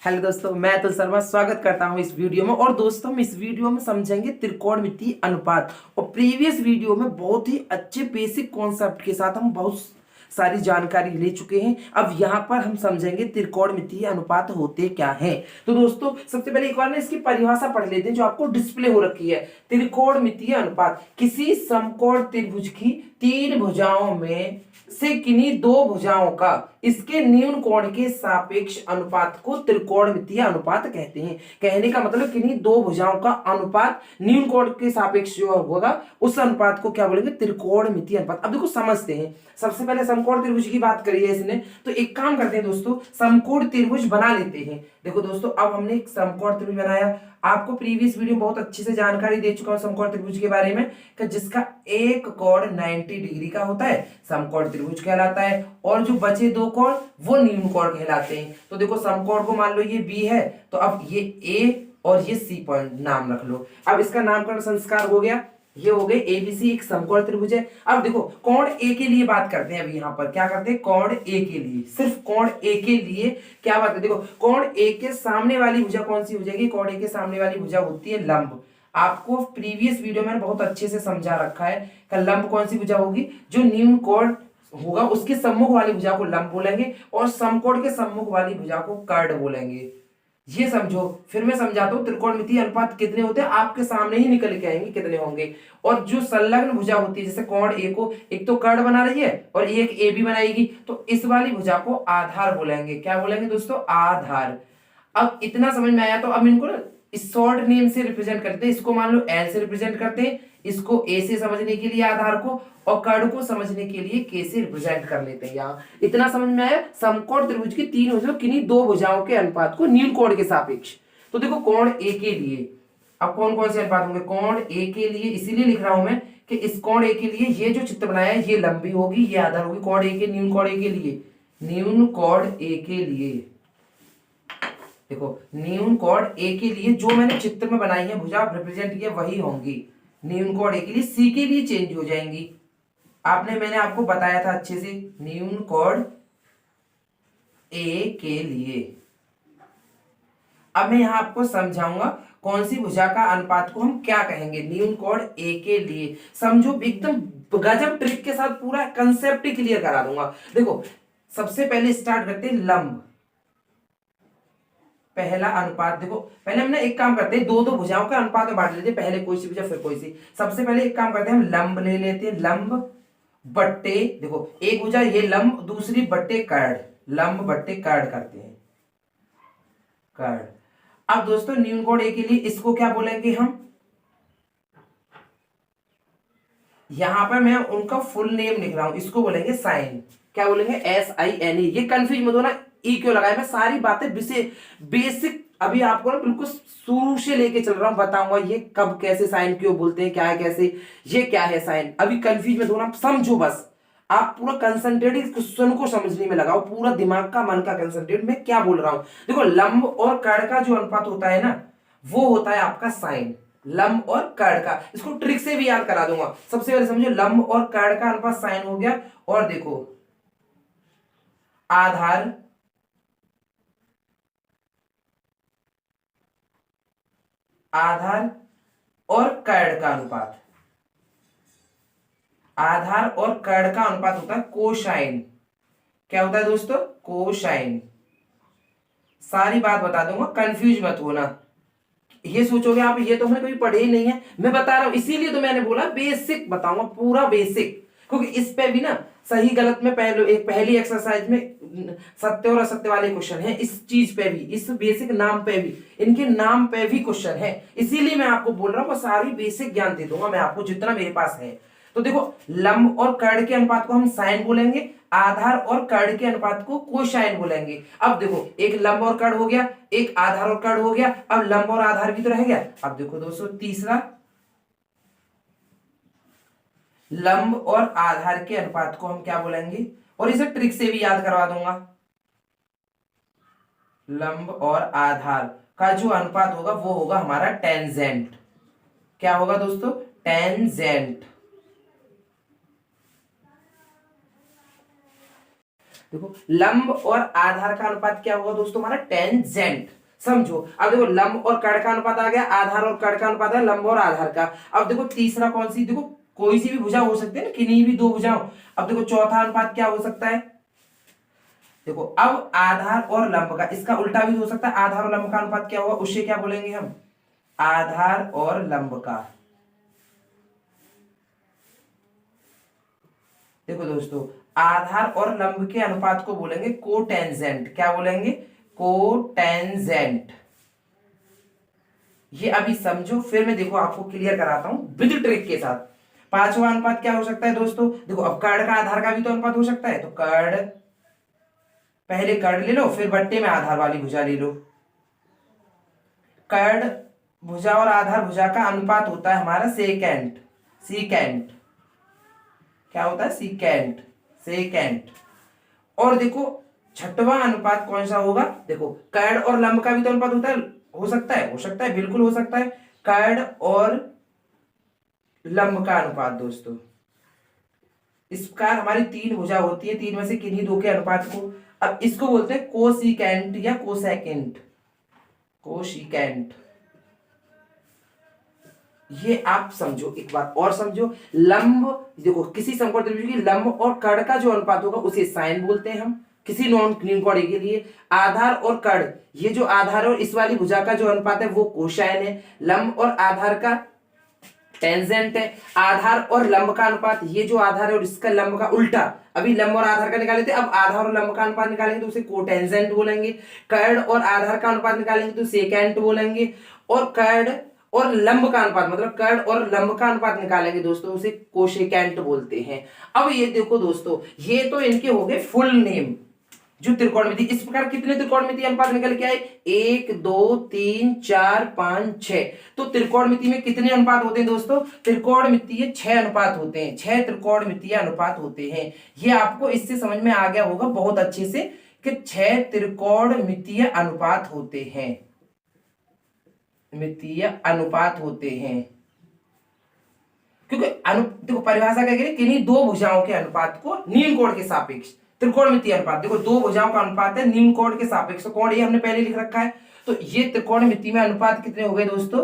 Hello दोस्तों, मैं अतुल शर्मा स्वागत करता हूं इस वीडियो में। और दोस्तों, हम इस वीडियो में समझेंगे त्रिकोणमितीय अनुपात। और प्रीवियस वीडियो में बहुत ही अच्छे बेसिक कॉन्सेप्ट के साथ हम बहुत सारी जानकारी ले चुके हैं। अब यहाँ पर हम समझेंगे त्रिकोणमितीय अनुपात होते क्या हैं। तो दोस्तों, सबसे पहले एक बार ना इसकी परिभाषा पढ़ लेते हैं जो आपको डिस्प्ले हो रखी है। त्रिकोणमितीय अनुपात किसी समकोण त्रिभुज की तीन भुजाओं में से किन्हीं दो भुजाओं का इसके न्यून कोण के सापेक्ष अनुपात को त्रिकोणमितीय अनुपात कहते हैं। कहने का मतलब किन्हीं दो भुजाओं का अनुपात न्यून कोण के सापेक्ष जो होगा उस अनुपात को क्या बोलेंगे? त्रिकोणमितीय अनुपात। अब देखो समझते हैं। सबसे पहले समकोण त्रिभुज की बात करी है इसने, तो एक काम करते हैं दोस्तों, समकोण त्रिभुज बना लेते हैं। देखो दोस्तों, अब हमने एक समकोण त्रिभुज बनाया। आपको प्रीवियस वीडियो में बहुत अच्छी से जानकारी दे चुका हूं समकोण त्रिभुज के बारे में कि जिसका एक कोण 90 डिग्री का होता है समकोण त्रिभुज कहलाता है, और जो बचे दो कोण वो न्यून कोण कहलाते हैं। तो देखो, समकोण को मान लो ये बी है, तो अब ये ए और ये सी पॉइंट नाम रख लो। अब इसका नामकरण संस्कार हो गया। ये हो गए एबीसी, एक समकोण त्रिभुज है। अब देखो, कोण ए के लिए बात करते हैं। अभी यहाँ पर क्या करते हैं? कोण ए के लिए, सिर्फ कोण ए के लिए क्या बात है? देखो, कोण ए के सामने वाली भुजा कौन सी हो जाएगी? कोण ए के सामने वाली भुजा होती है लंब। आपको प्रीवियस वीडियो में बहुत अच्छे से समझा रखा है कि लंब कौन सी भुजा होगी? जो न्यून कोण होगा उसके सम्मुख वाली भुजा को लंब बोलेंगे, और समकोण के सम्मुख वाली भुजा को कर्ण बोलेंगे। ये समझो। फिर मैं समझाता हूं त्रिकोणमितीय अनुपात कितने होते हैं, आपके सामने ही निकल के आएंगे कितने होंगे। और जो संलग्न भुजा होती है, जैसे कोण ए को एक तो कर्ण बना रही है और एक ए भी बनाएगी, तो इस वाली भुजा को आधार बोलेंगे। क्या बोलेंगे दोस्तों? आधार। अब इतना समझ में आया, तो अब इनको ना इस शॉर्ट नेम से रिप्रेजेंट करते हैं। इसको मान लो एल से रिप्रेजेंट करते हैं, इसको ए से समझने के लिए आधार को, और कर्ण को समझने के लिए के से रिप्रेजेंट कर लेते हैं। यहाँ इतना समझ में आया। समकोण त्रिभुज की तीन भुजाओं किन्हीं दो भुजाओं के अनुपात को न्यून कोण के सापेक्ष। तो देखो, कोण ए के लिए अब कौन कौन से अनुपात होंगे? कोण ए के लिए इसीलिए लिख रहा हूं मैं कि इस कोण ए के लिए ये जो चित्र बनाया है ये लंबी होगी, ये आधार होगी। कोण ए के न्यून कोण ए के लिए, न्यून कोण ए के लिए देखो, न्यून कोण ए के लिए जो मैंने चित्र में बनाई है भुजा रिप्रेजेंट किया वही होंगी। न्यून कोण ए के लिए सी के लिए चेंज हो जाएंगी। मैंने आपको बताया था अच्छे से, न्यून कोण ए के लिए। अब मैं यहां आपको समझाऊंगा कौन सी भुजा का अनुपात को हम क्या कहेंगे न्यून कोण ए के लिए। समझो, एकदम गजब ट्रिक के साथ पूरा कंसेप्ट ही क्लियर करा दूंगा। देखो, सबसे पहले स्टार्ट करते हैं लंब। पहला अनुपात देखो, पहले हमने एक काम करते हैं, दो दो भुजाओं का अनुपात में बांट लेते हैं। पहले कोई सी भुजा फिर कोई सी। सबसे पहले एक काम करते हैं, हम लंब ले लेते हैं। लंब बट्टे, देखो एक भुजा ये लंब, दूसरी बट्टे कर्ण। लंब बट्टे कर्ण करते हैं, कर्ण। अब दोस्तों, न्यून कोण ए के लिए इसको क्या बोलेंगे हम? यहां पर मैं उनका फुल नेम लिख रहा हूं, इसको बोलेंगे साइन। क्या बोलेंगे? SINE। ये कंफ्यूज मत होना, ई क्यों लगाया। मैं सारी बातें बेसिक अभी आपको ना बिल्कुल शुरू से लेके चल रहा हूं, बताऊंगा ये कब कैसे साइन क्यों बोलते हैं, क्या है कैसे, ये क्या है साइन। अभी कंफ्यूज मत होना, समझो बस। आप पूरा कंसंट्रेट इस क्वेश्चन को समझने में लगाओ, पूरा दिमाग का मन का कंसंट्रेट मैं क्या बोल रहा हूं। देखो, लंब और कर्ण का जो अनुपात होता है ना, वो होता है आपका साइन। लंब और कर्ण का, इसको ट्रिक से भी याद करा दूंगा। सबसे पहले समझो, लंब और कर्ण का अनुपात साइन हो गया। और देखो, आधार आधार और कर्ण का अनुपात, आधार और कर्ण का अनुपात होता है कोसाइन। क्या होता है दोस्तों? कोसाइन। सारी बात बता दूंगा, कंफ्यूज मत होना। ये सोचोगे आप ये तो हमने कभी पढ़े ही नहीं है, मैं बता रहा हूं, इसीलिए तो मैंने बोला बेसिक बताऊंगा, पूरा बेसिक। क्योंकि इस पे भी ना सही गलत में पहली एक्सरसाइज में सत्य और असत्य वाले क्वेश्चन है। इस चीज पे भी, इस बेसिक नाम पे भी, इनके नाम पे भी क्वेश्चन है। इसीलिए मैं आपको बोल रहा हूँ, सारी बेसिक ज्ञान दे दूंगा मैं आपको जितना मेरे पास है। तो देखो, लंब और कर्ण के अनुपात को हम साइन बोलेंगे, आधार और कर्ण के अनुपात को कोसाइन बोलेंगे। अब देखो, एक लंब और कर्ण हो गया, एक आधार और कर्ण हो गया। अब लंब और आधार भी तो रह गया। अब देखो दोस्तों, तीसरा, लंब और आधार के अनुपात को हम क्या बोलेंगे, और इसे ट्रिक से भी याद करवा दूंगा। लंब और आधार का जो अनुपात होगा वो होगा हमारा टेंजेंट। क्या होगा दोस्तों? टेंजेंट। देखो लंब और आधार का अनुपात क्या होगा दोस्तों, हमारा टेंजेंट। समझो, अब देखो लंब और कर्ण का अनुपात आ गया, आधार और कर्ण का अनुपात है लंब और आधार का। अब देखो तीसरा कौन सी, देखो कोई सी भी भुजा हो सकती है ना, किन्हीं भी दो भुजाओं। अब देखो चौथा अनुपात क्या हो सकता है, देखो अब आधार और लंब का, इसका उल्टा भी हो सकता है, आधार और लंब का अनुपात क्या होगा, उसे क्या बोलेंगे हम, आधार और लंब का। देखो दोस्तों, आधार और लंब के अनुपात को बोलेंगे कोटेंजेंट। क्या बोलेंगे, कोटेंजेंट। ये अभी समझो, फिर मैं देखो आपको क्लियर कराता हूं विद ट्रिक के साथ। पांचवा अनुपात क्या हो सकता है दोस्तों, देखो अब कर्ण का आधार का भी तो अनुपात हो सकता है, तो कर्ण, पहले कर्ण ले लो, फिर बट्टे में आधार वाली भुजा ले लो। कर्ण भुजा और आधार भुजा का अनुपात होता है हमारा सेकेंट, सीकेंट। क्या होता है, सीकेंट, सेकेंट। और देखो छठवां अनुपात कौन सा होगा, देखो कर्ण और लंब का भी तो अनुपात होता है, हो सकता है, हो सकता है, बिल्कुल हो सकता है, कर्ण और लंब का अनुपात दोस्तों। इस प्रकार हमारी तीन भुजा होती है, तीन में से किन्हीं दो के अनुपात को, अब इसको बोलते हैं कोसिकेंट या कोसेकेंट, कोसिकेंट। ये आप समझो, एक बात और समझो, लंब, देखो किसी समकोण त्रिभुज की लंब और कर्ण का जो अनुपात होगा उसे साइन बोलते हैं हम, किसी नॉन क्लीन कोण के लिए। आधार और कर्ण, ये जो आधार और इस वाली भुजा का जो अनुपात है वो कोसाइन है। लंब और आधार का टेंजेंट है। आधार और लंब का अनुपात, ये जो आधार है और इसका लंब का उल्टा, अभी लंब और आधार का निकाले थे, अब आधार और लंब का अनुपात निकालेंगे तो उसे कोटेंजेंट बोलेंगे। कर्ण और आधार का अनुपात निकालेंगे तो सेकेंट बोलेंगे। और कर्ण और लंब का अनुपात, मतलब कर्ण और लंब का अनुपात निकालेंगे दोस्तों, उसे कोसेकेंट बोलते हैं। अब ये देखो दोस्तों, ये तो इनके हो गए फुल नेम जो त्रिकोणमिति। इस प्रकार कितने त्रिकोणमिति अनुपात निकल के आए, 1 2 3 4 5 6। तो त्रिकोणमिति में कितने अनुपात होते हैं दोस्तों, त्रिकोणमितीय 6 अनुपात होते हैं, 6 त्रिकोणमितीय अनुपात होते हैं। ये आपको इससे समझ में आ गया होगा बहुत अच्छे से कि 6 त्रिकोणमितीय अनुपात होते हैं, मितीय अनुपात होते हैं। क्योंकि देखो परिभाषा क्या कह रही है, किन्हीं दो भुजाओं के अनुपात को नील कोण के सापेक्ष, त्रिकोणमितीय अनुपात। देखो दो भुजाओं का अनुपात है नील कोण के सापेक्ष, तो कोण ये हमने पहले लिख रखा है। तो ये त्रिकोणमिति में अनुपात कितने हो गए दोस्तों,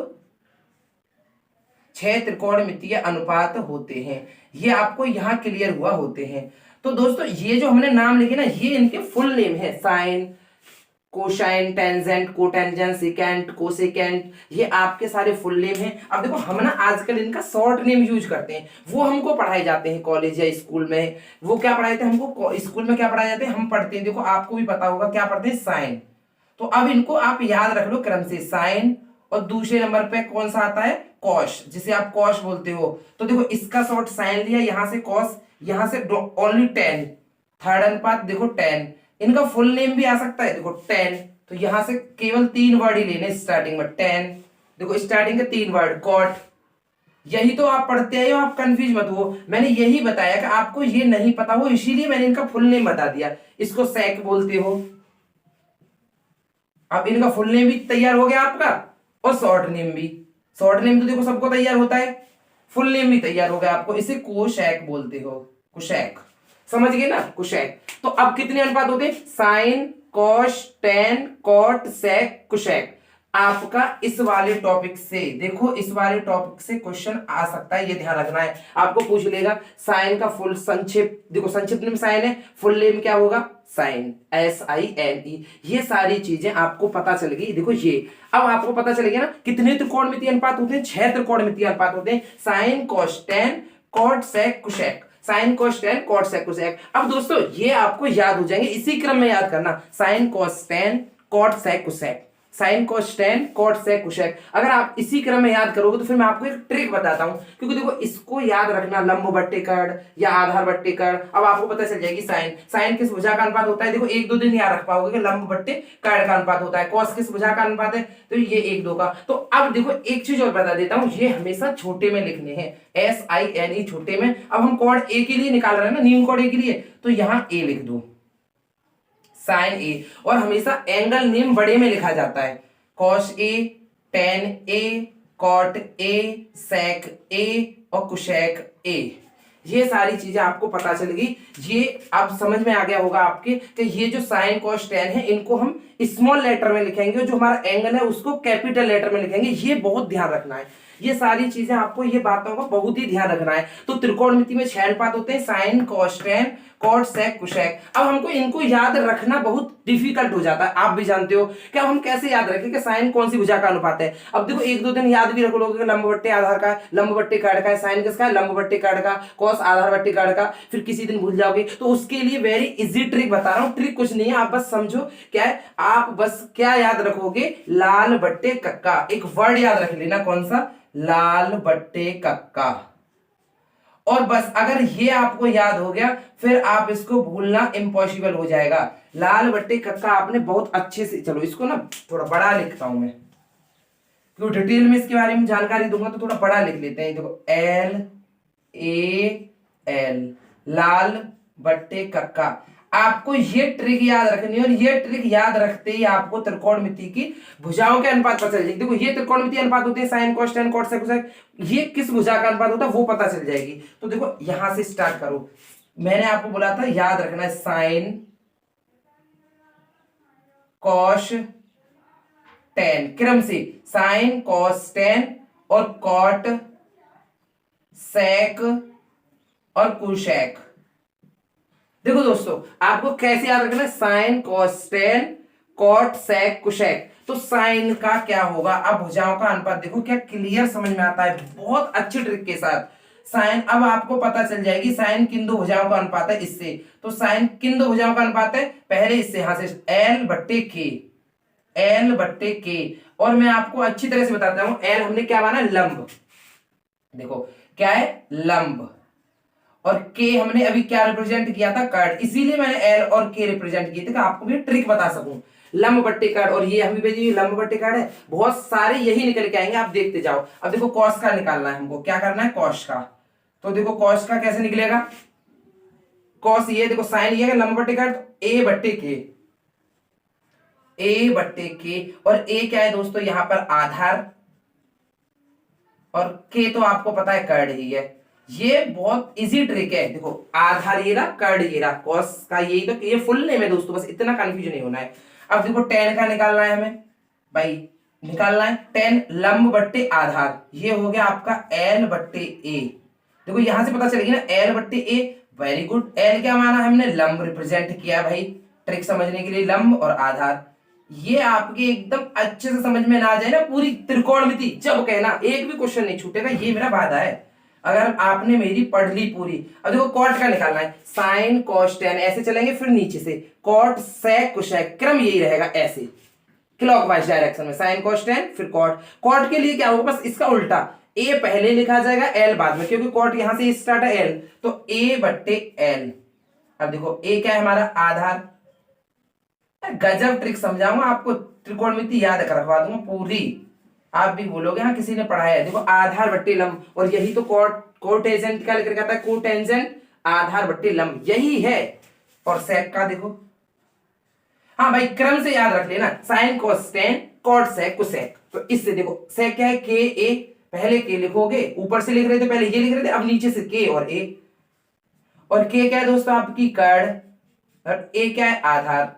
6 त्रिकोणमितीय अनुपात होते हैं। ये आपको यहां क्लियर हुआ होते हैं। तो दोस्तों ये जो हमने नाम लिखे ना, ये इनके फुल नेम है, sine, cosine, tangent, cotangent, secant, cosecant, ये आपके सारे फुल नेम हैं। अब देखो हम ना आजकल इनका शॉर्ट नेम यूज करते हैं, वो हमको पढ़ाए जाते हैं कॉलेज या स्कूल में। वो क्या पढ़ाए थे हमको स्कूल में, क्या पढ़ाए जाते हैं, हम पढ़ते हैं, देखो आपको भी पता होगा क्या पढ़ते हैं, साइन। तो अब इनको आप याद रख लो क्रम से, साइन, और दूसरे नंबर पे कौन सा आता है, कॉस, जिसे आप कॉस बोलते हो। तो देखो इसका शॉर्ट साइन लिया, यहां से कॉस, यहां से ओनली टेन, थर्ड अनुपात देखो 10। इनका फुल नेम भी आ सकता है, देखो 10, तो यहां से केवल 3 वर्ड ही लेने स्टार्टिंग में, 10। देखो स्टार्टिंग के 3 वर्ड, कॉट। यही तो आप पढ़ते आए हो, आप कंफ्यूज मत हो। मैंने यही बताया कि आपको ये नहीं पता हो, इसीलिए मैंने इनका फुल नेम बता दिया। इसको सेक बोलते हो। अब इनका फुल नेम भी तैयार हो गया आपका, और शॉर्ट नेम भी। शॉर्ट नेम तो देखो सबको तैयार होता है, फुल नेम भी तैयार हो गया आपको, इसे कोशैक बोलते हो, कुशैक। समझ गए ना, कुशैक। तो अब कितने अनुपात होते हैं, साइन, कॉस, टेन, कॉट, सेक, कुशैक। आपका इस वाले टॉपिक से, देखो इस वाले टॉपिक से क्वेश्चन आ सकता है, ये ध्यान रखना है। आपको पूछ लेगा साइन का फुल संक्षिप्त, देखो संक्षिप्त में साइन है, फुल नेम क्या होगा, साइन, SINE। ये सारी चीजें आपको पता चल गई। देखो ये अब आपको पता चल गया ना कितने त्रिकोणमितीय अनुपात होते हैं, 6 त्रिकोणमितीय अनुपात होते हैं, साइन, कॉस, टेन, कॉट, सेक, Kushaq. Sign, cos, tan, cot, सेक, कुशैक। अब दोस्तों ये आपको याद हो जाएंगे, इसी क्रम में याद करना, साइन, कॉस, टेन, कॉट, सेक, Kushaq, sign, cos, tan, cot, सेक, कुशैक। अगर आप इसी क्रम में याद करोगे तो फिर मैं आपको एक ट्रिक बताता हूं, क्योंकि देखो इसको याद रखना, लंब बट्टे कर्ण या आधार बट्टे कर्ण। अब आपको पता चल जाएगी साइन, साइन किस भुजा का अनुपात होता है, देखो 1 2 दिन याद रख पाओगे कि लंब बट्टे कर्ण का अनुपात होता है। कॉस किस भुजा का अनुपात है, तो ये 1 2 का। तो अब देखो एक चीज और बता देता हूं, ये हमेशा छोटे में लिखने हैं, SINE छोटे में। अब हम कोण ए के लिए निकाल रहे हैं ना, न्यून कोण ए के लिए, तो यहां ए लिख दो, साइन ए। और हमेशा एंगल नेम बड़े में लिखा जाता है, cos A, tan A, cot A, sec A और कुशैक ए। ये सारी चीजें आपको पता चल गई। ये अब समझ में आ गया होगा आपके कि ये जो साइन कॉस टेन है इनको हम स्मॉल लेटर में लिखेंगे और जो हमारा एंगल है उसको कैपिटल लेटर में लिखेंगे। ये बहुत ध्यान रखना है, ये सारी चीजें आपको, ये बातों का बहुत ही ध्यान रखना है। तो त्रिकोणमिति में 6 अनुपात होते हैं, sine cos tan cot sec cosec. अब हमको इनको याद रखना बहुत डिफिकल्ट हो जाता है, आप भी जानते हो कि अब हम कैसे याद रखें कि साइन कौन सी भुजा का अनुपात है। अब देखो एक दो दिन याद भी रख लोगे कि लंब बट्टे आधार का, लंब बट्टे कार्ड का है, साइन किसका है, लंब बट्टे कार्ड का, कॉस आधार बट्टे कार्ड का, फिर किसी दिन भूल जाओगे। तो उसके लिए वेरी इजी ट्रिक बता रहा हूं, ट्रिक कुछ नहीं है, आप बस समझो क्या है। आप बस क्या याद रखोगे, लाल बट्टे कक्का, एक वर्ड याद रख लेना, कौन सा, लाल बट्टे कक्का। और बस अगर ये आपको याद हो गया फिर आप इसको भूलना इम्पॉसिबल हो जाएगा। लाल बट्टे कक्का आपने बहुत अच्छे से, चलो इसको ना थोड़ा बड़ा लिखता हूं मैं, क्योंकि डिटेल में इसके बारे में जानकारी दूंगा तो थोड़ा बड़ा लिख लेते हैं। देखो LAL, लाल बट्टे कक्का। आपको ये ट्रिक याद रखनी है और ये ट्रिक याद रखते ही आपको त्रिकोणमिति की भुजाओं के अनुपात पता चल जाएगी। देखो ये त्रिकोणमिति अनुपात होते हैं, sine cos tan cot sec cosec, ये किस भुजा का अनुपात होता है वो पता चल जाएगी। तो देखो यहां से स्टार्ट करो, मैंने आपको बोला था याद रखना है, साइन कॉस टेन, क्रम से साइन कॉस टेन और कॉट सेक और कुशेक। देखो दोस्तों आपको कैसे याद रखना है, sine cos tan cot sec cosec. तो साइन का क्या होगा, अब भुजाओं का अनुपात देखो क्या क्लियर समझ में आता है, बहुत अच्छी ट्रिक के साथ। साइन अब आपको पता चल जाएगी साइन किन दो भुजाओं का अनुपात है, इससे। तो साइन किन दो भुजाओं का अनुपात है, पहले इससे, यहां से L बट्टे के, L बट्टे के। और मैं आपको अच्छी तरह से बताता हूं, L हमने क्या माना, लंब, देखो क्या है, लंब, और के हमने अभी क्या रिप्रेजेंट किया था, कर्ड, इसीलिए मैंने एल और के रिप्रेजेंट किए थे कि आपको भी ट्रिक बता सकूं। लंब बट्टे कर्ड, और ये हम भी लंब बट्टे कर्ड है, बहुत सारे यही निकल के आएंगे, आप देखते जाओ। अब देखो कॉस का निकालना है हमको, क्या करना है, कॉस का। तो देखो कॉस का कैसे निकलेगा, कॉस ये देखो साइन ये है, लंब बट्टे कर्ड, ए बट्टे के, ए बट्टे के, और ए क्या है दोस्तों यहां पर आधार, और के तो आपको पता है कर्ड ही है। ये बहुत इजी ट्रिक है, देखो आधार ये रहा, कर्ड ये रहा, कॉस का यही तो, ये फुल नेम है दोस्तों, बस इतना कंफ्यूजन नहीं होना है। अब देखो टेन का निकालना है हमें भाई, निकालना है टेन लंब बट्टे आधार, ये हो गया आपका एल बट्टे ए। देखो यहां से पता चलेगी ना, एल बट्टे ए, वेरी गुड। एल क्या माना हमने, लंब रिप्रेजेंट किया भाई, ट्रिक समझने के लिए लंब और आधार। ये आपके एकदम अच्छे से समझ में ना आ जाए ना पूरी त्रिकोणमिति, जब कहना एक भी क्वेश्चन नहीं छूटेगा, ये मेरा वादा है अगर आपने मेरी पढ़ ली पूरी। अब देखो कॉट का निकालना है, साइन कॉस टेन, ऐसे चलेंगे, फिर नीचे से कॉट सेक कुशेक, क्रम यही रहेगा ऐसे क्लॉकवाइज डायरेक्शन में, साइन कॉस टेन फिर कॉट। कॉट के लिए क्या होगा, बस इसका उल्टा, ए पहले लिखा जाएगा, एल बाद में, क्योंकि कॉट यहां से स्टार्ट है एल, तो ए बट्टे एल। अब देखो ए क्या है हमारा, आधार। गजब ट्रिक समझाऊंगा आपको, त्रिकोणमिति याद करवा दूंगा पूरी, आप भी बोलोगे हाँ किसी ने पढ़ाया है। देखो आधार बट्टे लंब, और यही तो कोटेंजेंट का लेकर कहता है, कोटेंजेंट आधार बट्टे लंब, यही है। और सेक का देखो, हाँ भाई क्रम से याद रख लेना, sine cos tan cot sec cosec. तो इससे देखो सेक क्या है, के ए, पहले के लिखोगे, ऊपर से लिख रहे थे पहले ये लिख रहे थे, अब नीचे से के और ए। और के क्या है दोस्तों आपकी कर्ड, और ए क्या है आधार।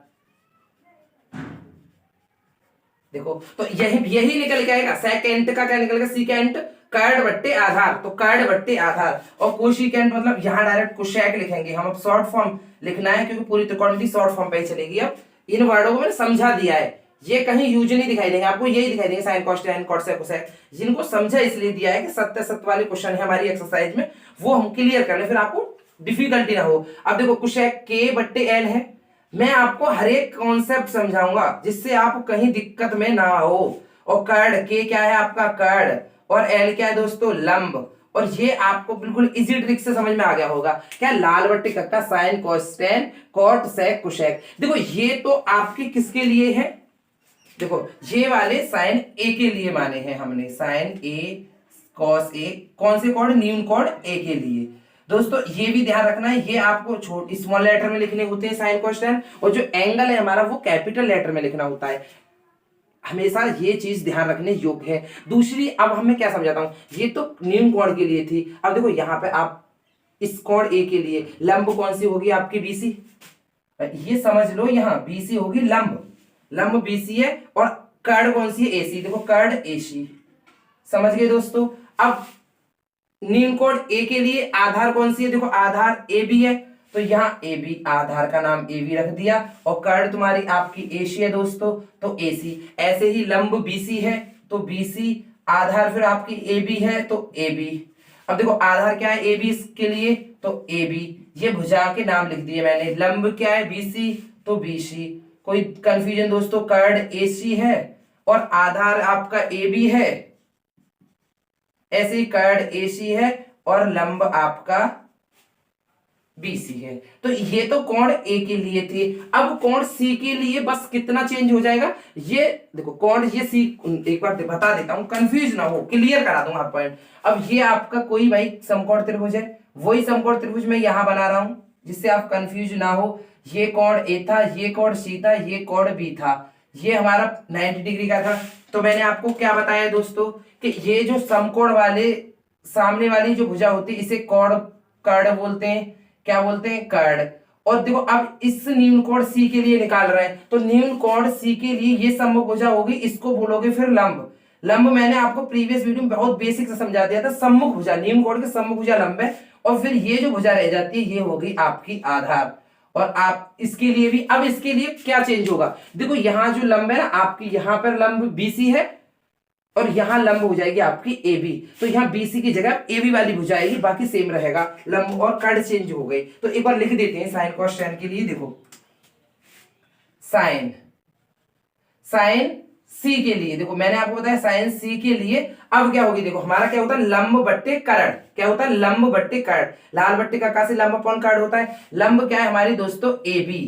देखो तो यही निकल के आएगा, सेकेंड का क्या निकलेगा, सीकेंट कर्ड बट्टे आधार, तो कर्ड बट्टे आधार। और कोशिकेंट मतलब यहां डायरेक्ट कुशेक लिखेंगे हम, अब शॉर्ट फॉर्म लिखना है क्योंकि पूरी त्रिकोणमिति शॉर्ट फॉर्म पे ही चलेगी। अब इन वर्डों को मैंने समझा दिया है, ये कहीं यूज नहीं दिखाई देंगे आपको, यही दिखाई देंगे sine cos tan cot sec cosec. जिनको समझा इसलिए दिया है कि सत्य वाले क्वेश्चन है हमारी एक्सरसाइज में, वो हम क्लियर कर ले, फिर आपको डिफिकल्टी ना हो। अब देखो कुशेक के बट्टे एल है, मैं आपको हर एक कॉन्सेप्ट समझाऊंगा जिससे आप कहीं दिक्कत में ना हो। और कर्ड के क्या है आपका कर्ड, और एल क्या है दोस्तों लंब। और ये आपको बिल्कुल इजी ट्रिक से समझ में आ गया होगा, क्या लाल बट्टे कक्का, sine cos tan cot sec cosec. देखो ये तो आपके किसके लिए है, देखो ये वाले साइन ए के लिए माने हैं हमने, साइन ए कॉस ए, कौन से कॉर्ड, न्यून कॉर्ड ए के लिए। दोस्तों ये भी ध्यान रखना है, ये आपको छोटे स्मॉल लेटर में लिखने होते हैं साइन कॉस टेन, और जो एंगल है हमारा वो कैपिटल लेटर में लिखना होता है, हमेशा ये चीज ध्यान रखने योग्य है। दूसरी अब हमें क्या समझाता हूं, ये तो न्यून कोण के लिए थी। अब देखो यहाँ पे आप इस कोण ए के लिए लंब कौन सी होगी आपकी बीसी, ये समझ लो यहाँ बीसी होगी लंब, लंब बीसी है और कर्ण कौन सी है एसी, देखो कर्ण एसी, समझ गए दोस्तों। अब नील कोण ए के लिए आधार कौन सी है, देखो आधार ए बी है, तो यहाँ ए बी आधार का नाम ए बी रख दिया और कर्ण तुम्हारी आपकी एसी है दोस्तों, तो एसी। ऐसे ही लंब बीसी है तो बीसी, आधार फिर आपकी ए बी है तो ए बी। अब देखो आधार क्या है ए बी के लिए, तो ए बी, ये भुजा के नाम लिख दिए मैंने। लंब क्या है बीसी तो बीसी, कोई कंफ्यूजन दोस्तों, कर्ण एसी है और आधार आपका ए बी है, ऐसे ही कर्ण एसी है और लंब आपका बीसी है। तो ये तो कोण ए के लिए थे। अब कोण सी के लिए बस कितना चेंज हो जाएगा, ये देखो कोण ये सी, एक बार बता देता हूं कंफ्यूज ना हो, क्लियर करा दूंगा पॉइंट। अब ये आपका कोई भाई समकोण त्रिभुज है, वही समकोण त्रिभुज मैं यहां बना रहा हूं जिससे आप कंफ्यूज ना हो। ये कोण ए था, ये कोण सी था, ये कोण बी था, ये हमारा 90 डिग्री का था। तो मैंने आपको क्या बताया दोस्तों कि ये जो समकोण वाले सामने वाली जो भुजा होती है इसे कोण कर्ण बोलते हैं, क्या बोलते हैं कर्ण। और देखो अब इस न्यून कोण सी के लिए निकाल रहे हैं, तो न्यून कोण सी के लिए ये सम्मुख भुजा होगी, इसको बोलोगे फिर लंब। लंब मैंने आपको प्रीवियस वीडियो में बहुत बेसिक से समझा दिया था, सम्मुख भुजा, न्यून कोण के सम्मुख भुजा लंब है और फिर ये जो भुजा रह जाती है ये होगी आपकी आधार। और आप इसके लिए भी, अब इसके लिए क्या चेंज होगा, देखो यहां जो लंब है ना आपकी, यहां पर लंब बीसी है और यहां लंब हो जाएगी आपकी ए बी, तो यहां बीसी की जगह ए बी वाली भुजा आएगी, बाकी सेम रहेगा, लंब और कर्ण चेंज हो गई। तो एक बार लिख देते हैं साइन कॉस टेन के लिए, देखो साइन, साइन सी के लिए, देखो मैंने आपको बताया साइन सी के लिए अब क्या होगी, देखो हमारा क्या होता है लंब बट्टे कर्ण, क्या होता है लंब बट्टे कर्ण, लाल बट्टे का से लंब अपॉन कर्ण होता है। लंब क्या है हमारी दोस्तों ए बी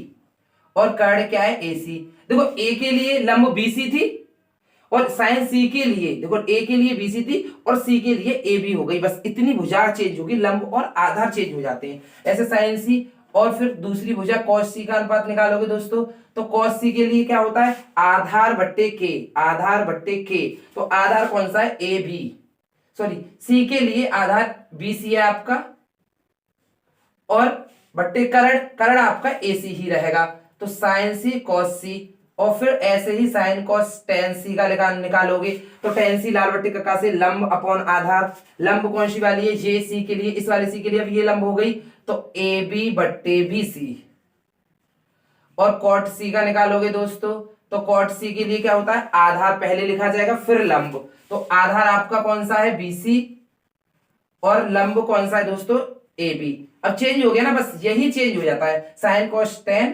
और कर्ण क्या है ए सी। देखो ए के लिए लंब बीसी थी और साइन सी के लिए, देखो ए के लिए बीसी थी और सी के लिए ए बी हो गई, बस इतनी भुजा चेंज होगी, लंब और आधार चेंज हो जाते हैं। ऐसे साइन सी और फिर दूसरी भुजा कॉस सी का अनुपात निकालोगे दोस्तों, तो कॉस सी के लिए क्या होता है आधार बट्टे के, आधार बट्टे के, तो आधार कौन सा है ए बी, सॉरी सी के लिए आधार बी सी है आपका और बट्टे कर्ण, कर्ण आपका ए सी ही रहेगा, तो साइन सी कॉस सी और फिर ऐसे ही साइन कॉस टेन सी का निकालोगे, तो टेन सी लाल बट्टे का से लंब अपॉन आधार, लंब कौन सी वाली है ये सी के लिए, इस वाले सी के लिए अब ये लंब हो गई, तो ए बी बट्टे बी सी। और कॉट सी का निकालोगे दोस्तों, तो कॉट सी के लिए क्या होता है आधार पहले लिखा जाएगा फिर लंब, तो आधार आपका कौन सा है बीसी और लंब कौन सा है दोस्तों ए बी। अब चेंज हो गया ना, बस यही चेंज हो जाता है, साइन कॉस टेन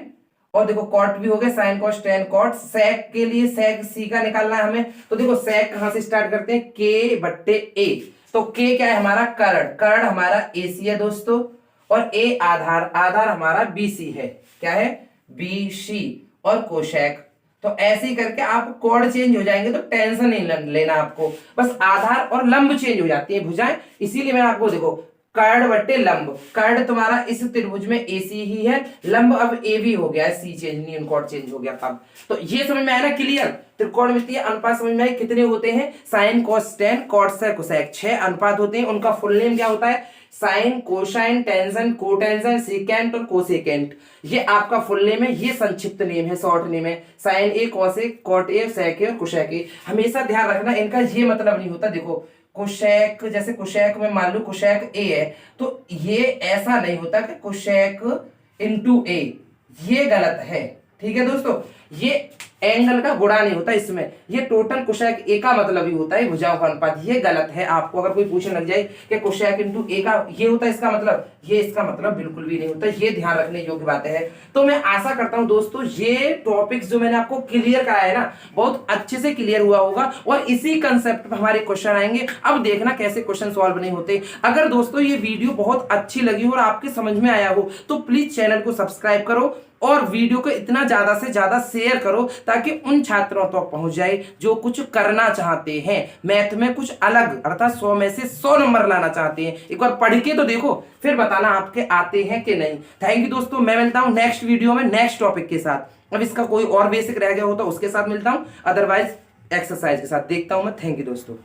और देखो कॉट भी हो गया, साइन कॉस टेन कॉट। सेक के लिए सेक सी का निकालना है हमें, तो देखो सेक कहां से स्टार्ट करते हैं के बट्टे ए, तो के क्या है हमारा कर्ण, कर्ण हमारा ए सी है दोस्तों और ए आधार, आधार हमारा बी सी है, क्या है बी सी और कोशेक। तो ऐसे ही करके आप कोण चेंज हो जाएंगे, तो टेंशन नहीं लेना आपको, बस आधार और लंब चेंज हो जाती है भुजाएं। इसीलिए मैंने आपको देखो कर्ण बट्टे लंब, कर्ण तुम्हारा इस त्रिभुज में एसी ही है, लंब अब ए बी हो गया है, सी चेंज नहीं कोण चेंज हो गया तब। तो ये समझ में आया ना क्लियर, त्रिकोणमितीय अनुपात समझ में आए कितने होते हैं, sine cos tan cot sec cosec, 6 अनुपात होते हैं, उनका फुल नेम क्या होता है sine cosine tangent cotangent secant और कोसेकेंट, ये आपका फुल नेम है, ये संक्षिप्त नेम है, शॉर्ट नेम है, sine A cos A cot A sec A और कोसेक ए। हमेशा ध्यान रखना इनका ये मतलब नहीं होता, देखो कोशेक, जैसे कोशेक में मान लो कोशेक ए है, तो ये ऐसा नहीं होता कि कोशेक इनटू ए, ये गलत है, ठीक है दोस्तों, ये एंगल का गुणा नहीं होता इसमें, ये टोटल कोशेक ए का मतलब ही होता है भुजाओं का अनुपात, ये गलत है। आपको अगर कोई पूछने लग जाए कि कोशेक इनटू ए का ये होता है इसका मतलब, ये इसका मतलब बिल्कुल भी नहीं होता, ये ध्यान रखने योग्य बातें हैं। तो मैं आशा करता हूं दोस्तों ये टॉपिक्स जो मैंने आपको क्लियर कराया है ना बहुत अच्छे से क्लियर हुआ होगा और इसी कंसेप्ट पर हमारे क्वेश्चन आएंगे। अब देखना कैसे क्वेश्चन सॉल्व नहीं होते। अगर दोस्तों ये वीडियो बहुत अच्छी लगी हो और आपके समझ में आया हो तो प्लीज चैनल को सब्सक्राइब करो और वीडियो को इतना ज्यादा से ज्यादा शेयर करो ताकि उन छात्रों तक तो पहुंच जाए जो कुछ करना चाहते हैं, मैथ में कुछ अलग अर्थात 100 में से 100 नंबर लाना चाहते हैं। एक बार पढ़ के तो देखो फिर बताना आपके आते हैं कि नहीं। थैंक यू दोस्तों, मैं मिलता हूं नेक्स्ट वीडियो में नेक्स्ट टॉपिक के साथ। अब इसका कोई और बेसिक रह गया हो तो उसके साथ मिलता हूं, अदरवाइज एक्सरसाइज के साथ देखता हूं मैं। थैंक यू दोस्तों।